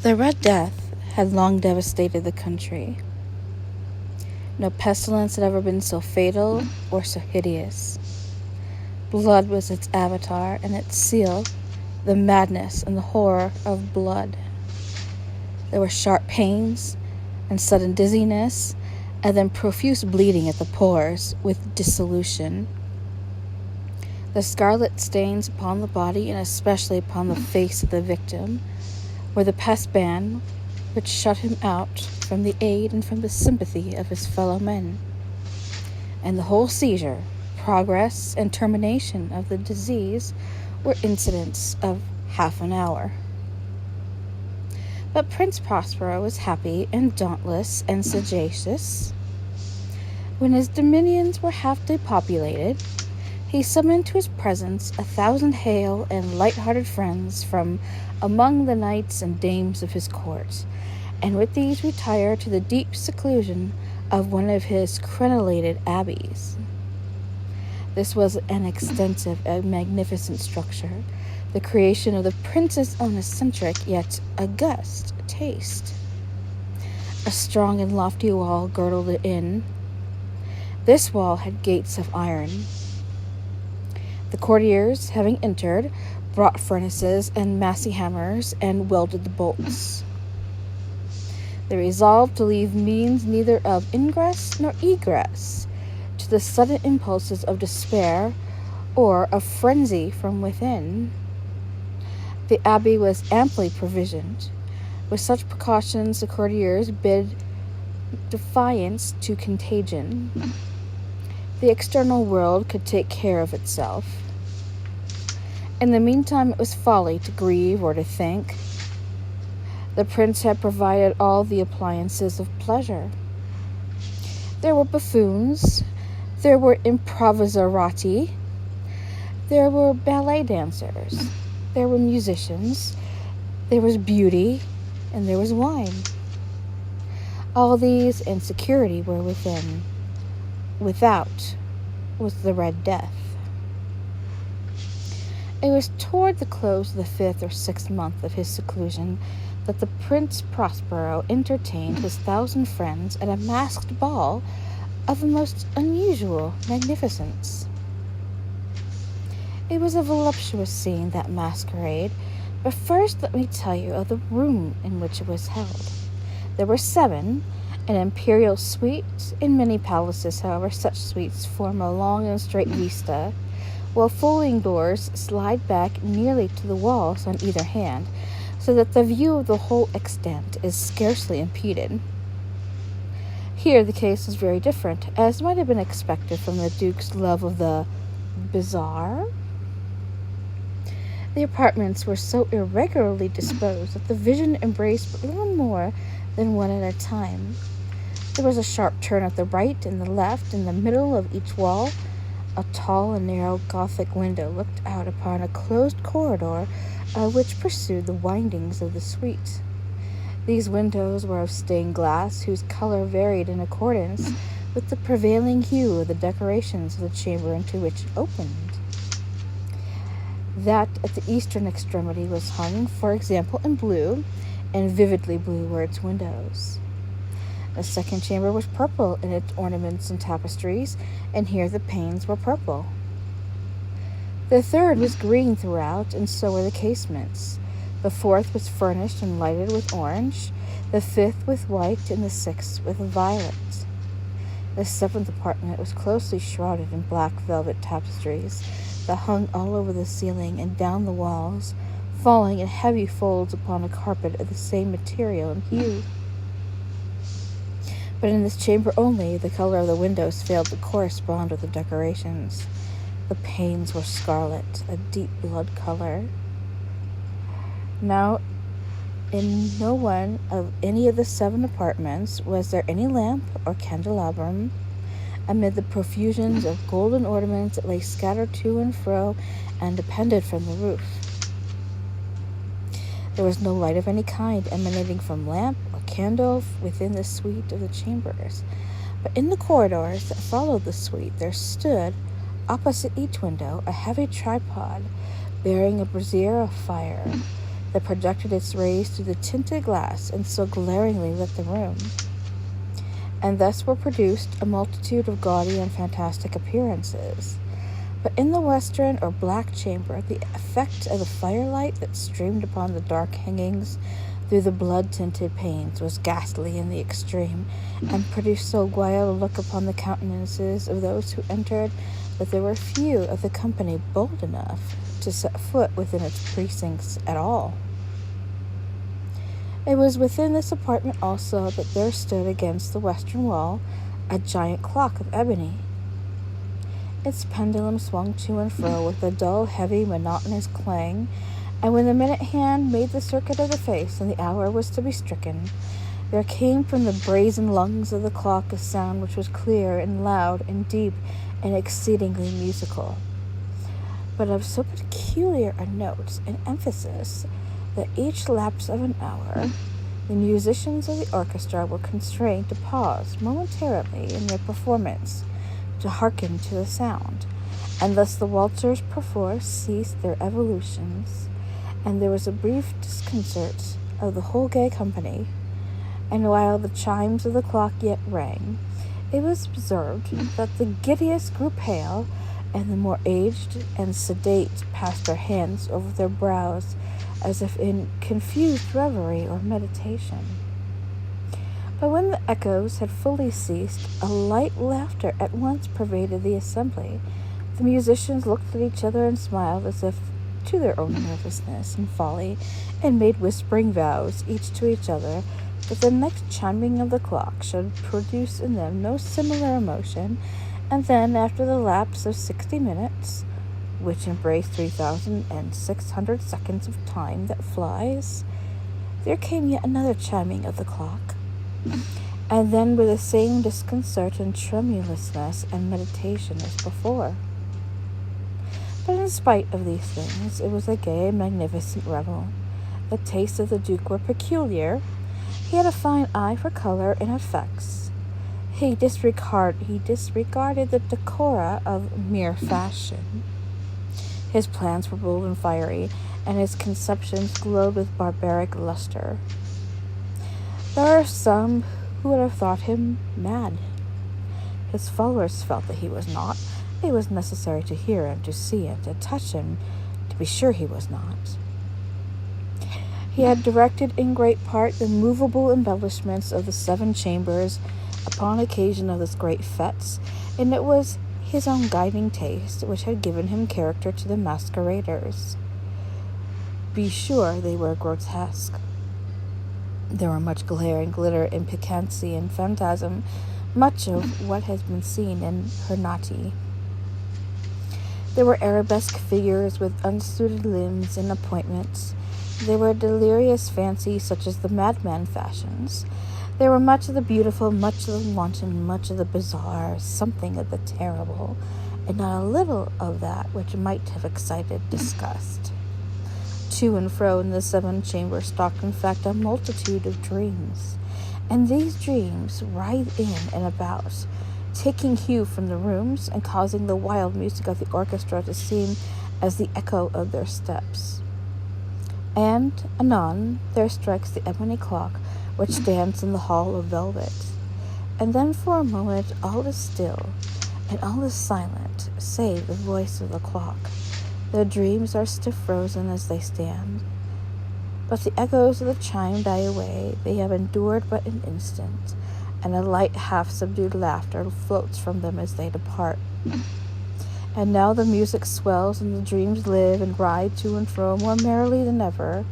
The Red Death had long devastated the country. No pestilence had ever been so fatal or so hideous. Blood was its avatar, and its seal, the madness and the horror of blood. There were sharp pains and sudden dizziness, and then profuse bleeding at the pores with dissolution. The scarlet stains upon the body, and especially upon the face of the victim, were the pest ban which shut him out from the aid and from the sympathy of his fellow men. And the whole seizure, progress, and termination of the disease were incidents of half an hour. But Prince Prospero was happy and dauntless and sagacious. When his dominions were half depopulated, he summoned to his presence 1,000 hale and light-hearted friends from among the knights and dames of his court, and with these retired to the deep seclusion of one of his crenellated abbeys. This was an extensive and magnificent structure, the creation of the prince's own eccentric yet august taste. A strong and lofty wall girdled it in. This wall had gates of iron. The courtiers, having entered, brought furnaces and massy hammers and welded the bolts. They resolved to leave means neither of ingress nor egress to the sudden impulses of despair or of frenzy from within. The abbey was amply provisioned. With such precautions, the courtiers bid defiance to contagion. The external world could take care of itself. In the meantime, it was folly to grieve or to think. The prince had provided all the appliances of pleasure. There were buffoons, there were improviserati, there were ballet dancers, there were musicians, there was beauty, and there was wine. All these and security were within. Without was the Red Death. It was toward the close of the 5th or 6th month of his seclusion that the Prince Prospero entertained his 1,000 friends at a masked ball of the most unusual magnificence. It was a voluptuous scene, that masquerade, but first let me tell you of the room in which it was held. There were 7, an imperial suite. In many palaces, however, such suites form a long and straight vista, while folding doors slide back nearly to the walls on either hand, so that the view of the whole extent is scarcely impeded. Here the case was very different, as might have been expected from the Duke's love of the bizarre. The apartments were so irregularly disposed that the vision embraced but little more than one at a time. There was a sharp turn at the right and the left. In the middle of each wall, a tall and narrow Gothic window looked out upon a closed corridor which pursued the windings of the suite. These windows were of stained glass, whose color varied in accordance with the prevailing hue of the decorations of the chamber into which it opened. That at the eastern extremity was hung, for example, in blue, and vividly blue were its windows. The second chamber was purple in its ornaments and tapestries, and here the panes were purple. The third was green throughout, and so were the casements. The fourth was furnished and lighted with orange, the 5th with white, and the 6th with violet. The 7th apartment was closely shrouded in black velvet tapestries that hung all over the ceiling and down the walls, falling in heavy folds upon a carpet of the same material and hue. But in this chamber only, the color of the windows failed to correspond with the decorations. The panes were scarlet, a deep blood color. Now, in no one of any of the 7 apartments was there any lamp or candelabrum. Amid the profusions of golden ornaments that lay scattered to and fro and depended from the roof, there was no light of any kind emanating from lamp or candle within the suite of the chambers. But in the corridors that followed the suite there stood, opposite each window, a heavy tripod bearing a brazier of fire. that projected its rays through the tinted glass and so glaringly lit the room. And thus were produced a multitude of gaudy and fantastic appearances. But in the western or black chamber, the effect of the firelight that streamed upon the dark hangings through the blood-tinted panes was ghastly in the extreme, and produced so wild a look upon the countenances of those who entered that there were few of the company bold enough to set foot within its precincts at all. It was within this apartment also that there stood against the western wall a giant clock of ebony. Its pendulum swung to and fro with a dull, heavy, monotonous clang, and when the minute hand made the circuit of the face and the hour was to be stricken, there came from the brazen lungs of the clock a sound which was clear and loud and deep and exceedingly musical, but of so peculiar a note and emphasis that each lapse of an hour the musicians of the orchestra were constrained to pause momentarily in their performance to hearken to the sound, and thus the waltzers perforce ceased their evolutions, and there was a brief disconcert of the whole gay company. And while the chimes of the clock yet rang, it was observed that the giddiest grew pale, and the more aged and sedate passed their hands over their brows as if in confused reverie or meditation. But when the echoes had fully ceased, a light laughter at once pervaded the assembly. The musicians looked at each other and smiled as if to their own nervousness and folly, and made whispering vows, each to each other, that the next chiming of the clock should produce in them no similar emotion. And then, after the lapse of 60 minutes, which embraced 3,600 seconds of time that flies, there came yet another chiming of the clock, and then with the same disconcert and tremulousness and meditation as before. But in spite of these things, it was a gay and magnificent revel. The tastes of the Duke were peculiar. He had a fine eye for color and effects. He disregarded the decora of mere fashion. His plans were bold and fiery, and his conceptions glowed with barbaric luster. There are some who would have thought him mad. His followers felt that he was not. It was necessary to hear him, to see him, to touch him, to be sure he was not. He had directed in great part the movable embellishments of the 7 chambers upon occasion of this great fêtes, and it was his own guiding taste which had given him character to the masqueraders. Be sure they were grotesque. There were much glare and glitter and piquancy and phantasm, much of what has been seen in Hernati. There were arabesque figures with unsuited limbs and appointments. There were delirious fancies such as the madman fashions. There were much of the beautiful, much of the wanton, much of the bizarre, something of the terrible, and not a little of that which might have excited disgust. To and fro in the 7 chambers stalked, in fact, a multitude of dreams, and these dreams writhed in and about, taking hue from the rooms and causing the wild music of the orchestra to seem as the echo of their steps. And anon there strikes the ebony clock which stands in the hall of velvet, and then for a moment all is still and all is silent save the voice of the clock. The dreams are stiff frozen as they stand, but the echoes of the chime die away. They have endured but an instant, and a light half-subdued laughter floats from them as they depart. And now the music swells, and the dreams live and ride to and fro more merrily than ever,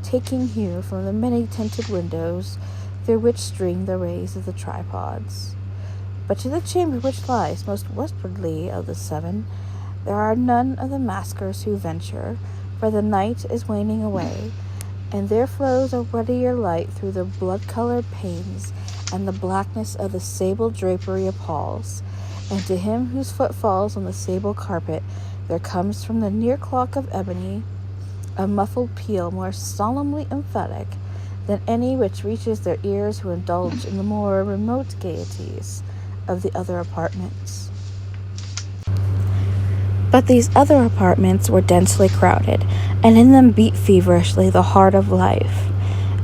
taking hue from the many-tinted windows through which stream the rays of the tripods. But to the chamber which lies most westwardly of the 7, there are none of the maskers who venture, for the night is waning away, and there flows a ruddier light through the blood-colored panes, and the blackness of the sable drapery appalls, and to him whose foot falls on the sable carpet there comes from the near clock of ebony a muffled peal more solemnly emphatic than any which reaches their ears who indulge in the more remote gaieties of the other apartments. But these other apartments were densely crowded, and in them beat feverishly the heart of life.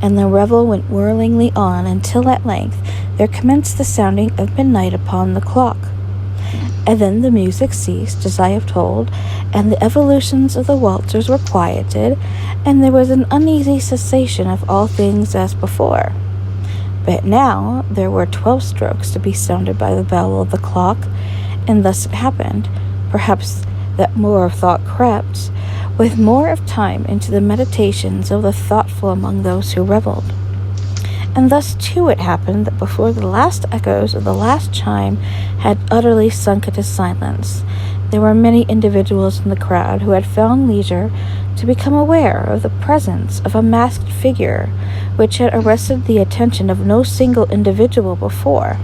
And the revel went whirlingly on until at length there commenced the sounding of midnight upon the clock. And then the music ceased, as I have told, and the evolutions of the waltzers were quieted, and there was an uneasy cessation of all things as before. But now there were 12 strokes to be sounded by the bell of the clock, and thus it happened, perhaps, that more of thought crept, with more of time, into the meditations of the thoughtful among those who revelled. And thus too it happened that before the last echoes of the last chime had utterly sunk into silence, there were many individuals in the crowd who had found leisure to become aware of the presence of a masked figure which had arrested the attention of no single individual before.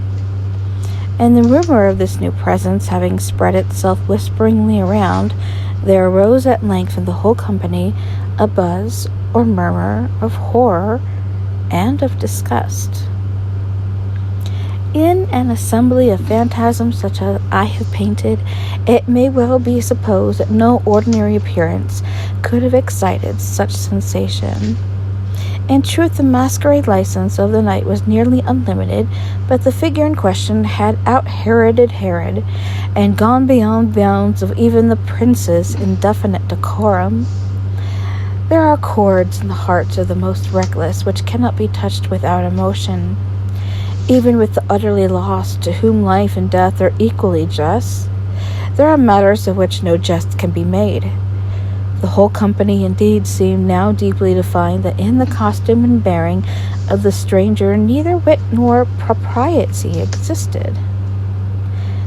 And the rumor of this new presence having spread itself whisperingly around, there arose at length in the whole company a buzz or murmur of horror and of disgust. In an assembly of phantasms such as I have painted, it may well be supposed that no ordinary appearance could have excited such sensation. In truth, the masquerade license of the night was nearly unlimited, but the figure in question had out-Heroded Herod, and gone beyond bounds of even the prince's indefinite decorum. There are chords in the hearts of the most reckless which cannot be touched without emotion, even with the utterly lost, to whom life and death are equally just. There are matters of which no jest can be made. The whole company indeed seemed now deeply to find that in the costume and bearing of the stranger neither wit nor propriety existed.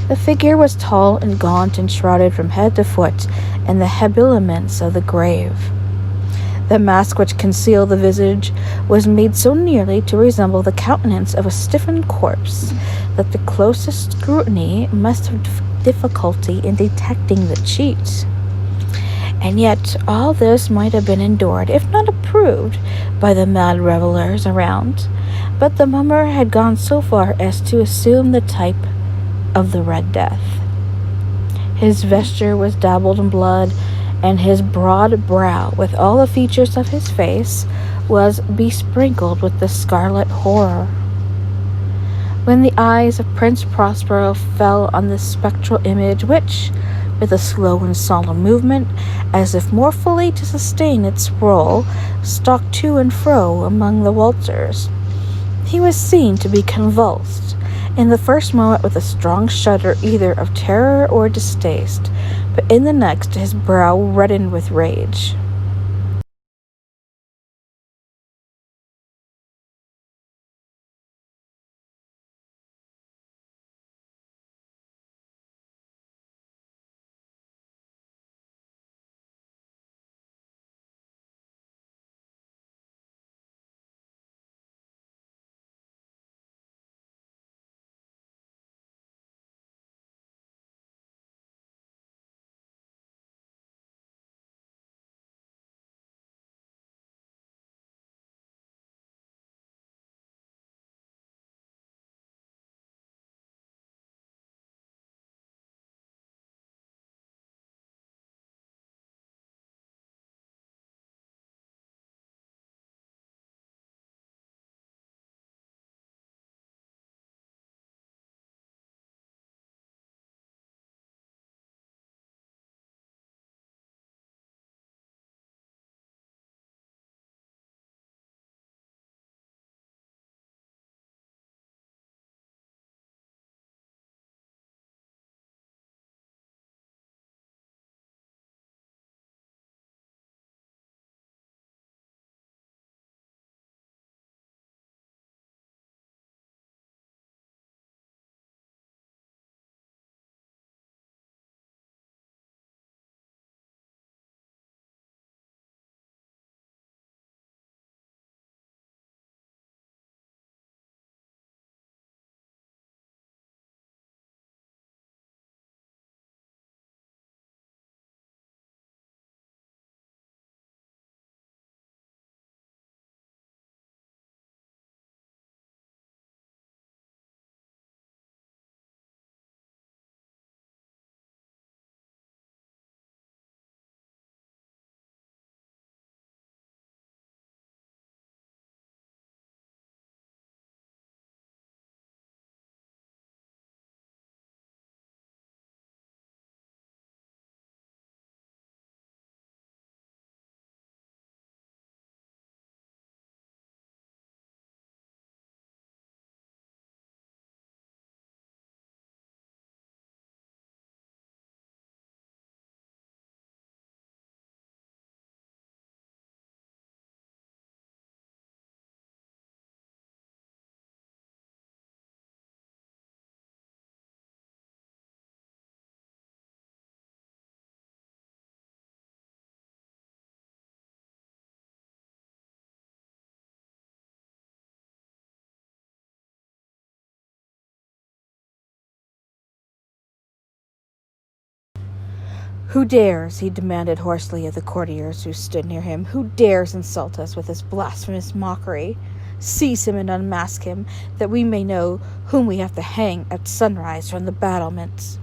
The figure was tall and gaunt and shrouded from head to foot in the habiliments of the grave. The mask which concealed the visage was made so nearly to resemble the countenance of a stiffened corpse that the closest scrutiny must have difficulty in detecting the cheat. And yet all this might have been endured, if not approved, by the mad revellers around. But the mummer had gone so far as to assume the type of the Red Death. His vesture was dabbled in blood, and his broad brow, with all the features of his face, was besprinkled with the scarlet horror. When the eyes of Prince Prospero fell on this spectral image which, with a slow and solemn movement, as if more fully to sustain its role, stalked to and fro among the waltzers, he was seen to be convulsed, in the first moment with a strong shudder either of terror or distaste, but in the next his brow reddened with rage. "Who dares," he demanded hoarsely of the courtiers who stood near him, "who dares insult us with this blasphemous mockery? Seize him and unmask him, that we may know whom we have to hang at sunrise from the battlements."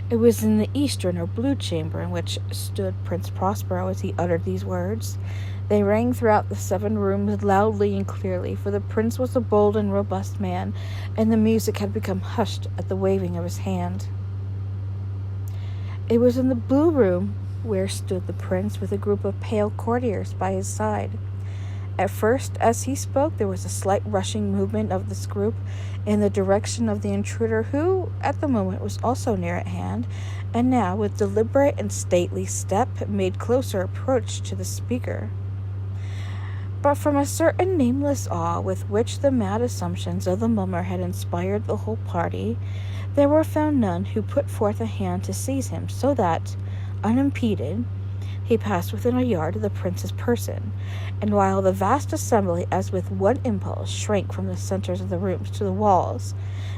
It was in the eastern or blue chamber in which stood Prince Prospero as he uttered these words. They rang throughout the 7 rooms loudly and clearly, for the prince was a bold and robust man, and the music had become hushed at the waving of his hand. It was in the blue room where stood the prince with a group of pale courtiers by his side. At first, as he spoke, there was a slight rushing movement of this group in the direction of the intruder, who, at the moment, was also near at hand, and now, with deliberate and stately step, made closer approach to the speaker. But from a certain nameless awe with which the mad assumptions of the mummer had inspired the whole party, there were found none who put forth a hand to seize him, so that, unimpeded, he passed within a yard of the prince's person, and while the vast assembly, as with one impulse, shrank from the centers of the rooms to the walls,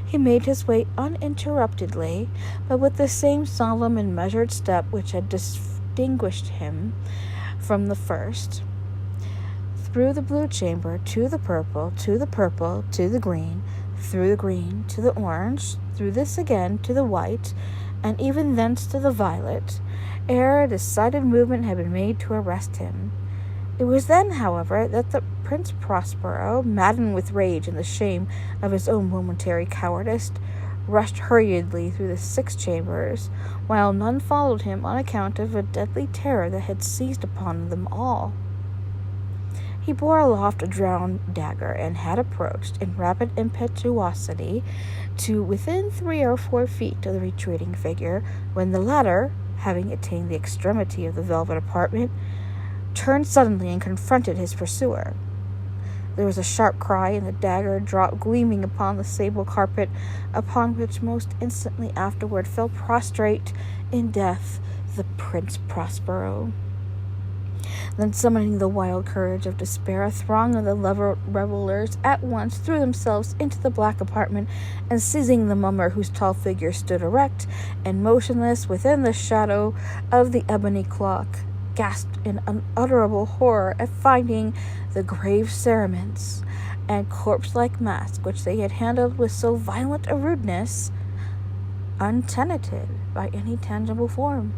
he made his way uninterruptedly, but with the same solemn and measured step which had distinguished him from the first, through the blue chamber, to the purple, to the purple, to the green, through the green, to the orange, through this again, to the white, and even thence to the violet, ere a decided movement had been made to arrest him. It was then, however, that the Prince Prospero, maddened with rage and the shame of his own momentary cowardice, rushed hurriedly through the 6 chambers, while none followed him on account of a deadly terror that had seized upon them all. He bore aloft a drawn dagger, and had approached, in rapid impetuosity, to within 3 or 4 feet of the retreating figure, when the latter, having attained the extremity of the velvet apartment, turned suddenly and confronted his pursuer. There was a sharp cry, and the dagger dropped gleaming upon the sable carpet, upon which most instantly afterward fell prostrate in death the Prince Prospero. Then, summoning the wild courage of despair, a throng of the revelers at once threw themselves into the black apartment, and seizing the mummer, whose tall figure stood erect and motionless within the shadow of the ebony clock, gasped in unutterable horror at finding the grave cerements and corpse-like mask which they had handled with so violent a rudeness, untenanted by any tangible form.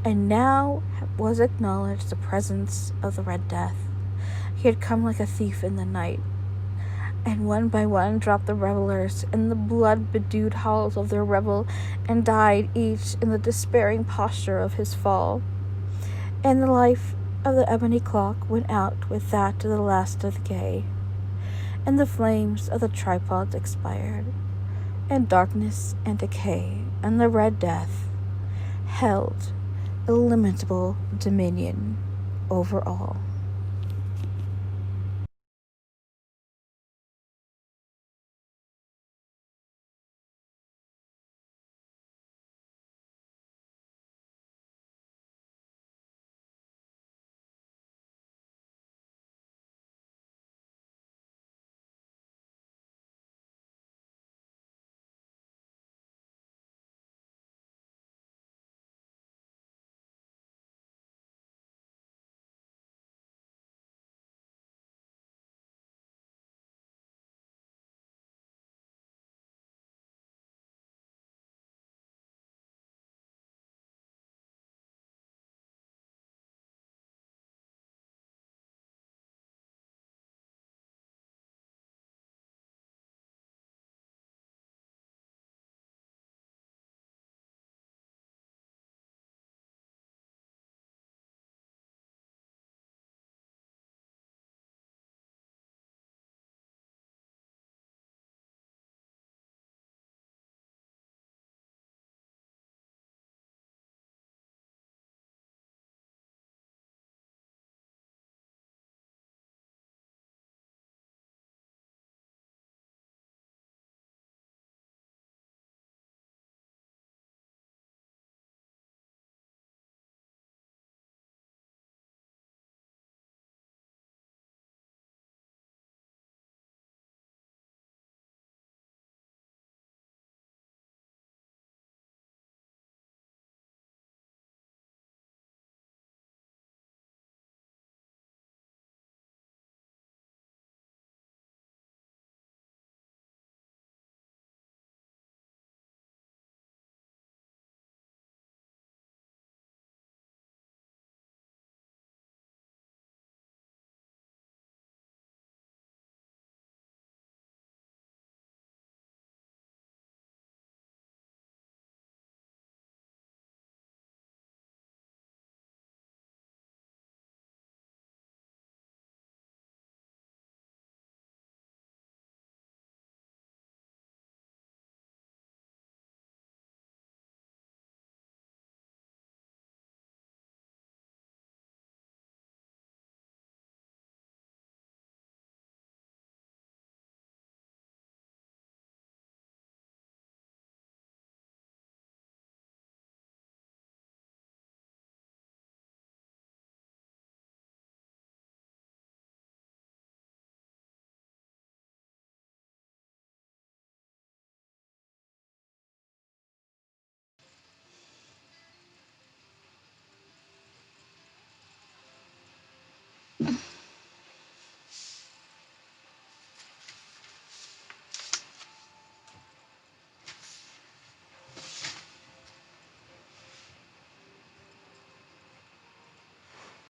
And now was acknowledged the presence of the Red Death. He had come like a thief in the night, and one by one dropped the revelers in the blood-bedewed halls of their revel, and died each in the despairing posture of his fall. And the life of the ebony clock went out with that of the last of the gay, and the flames of the tripods expired, and darkness and decay and the Red Death held illimitable dominion over all.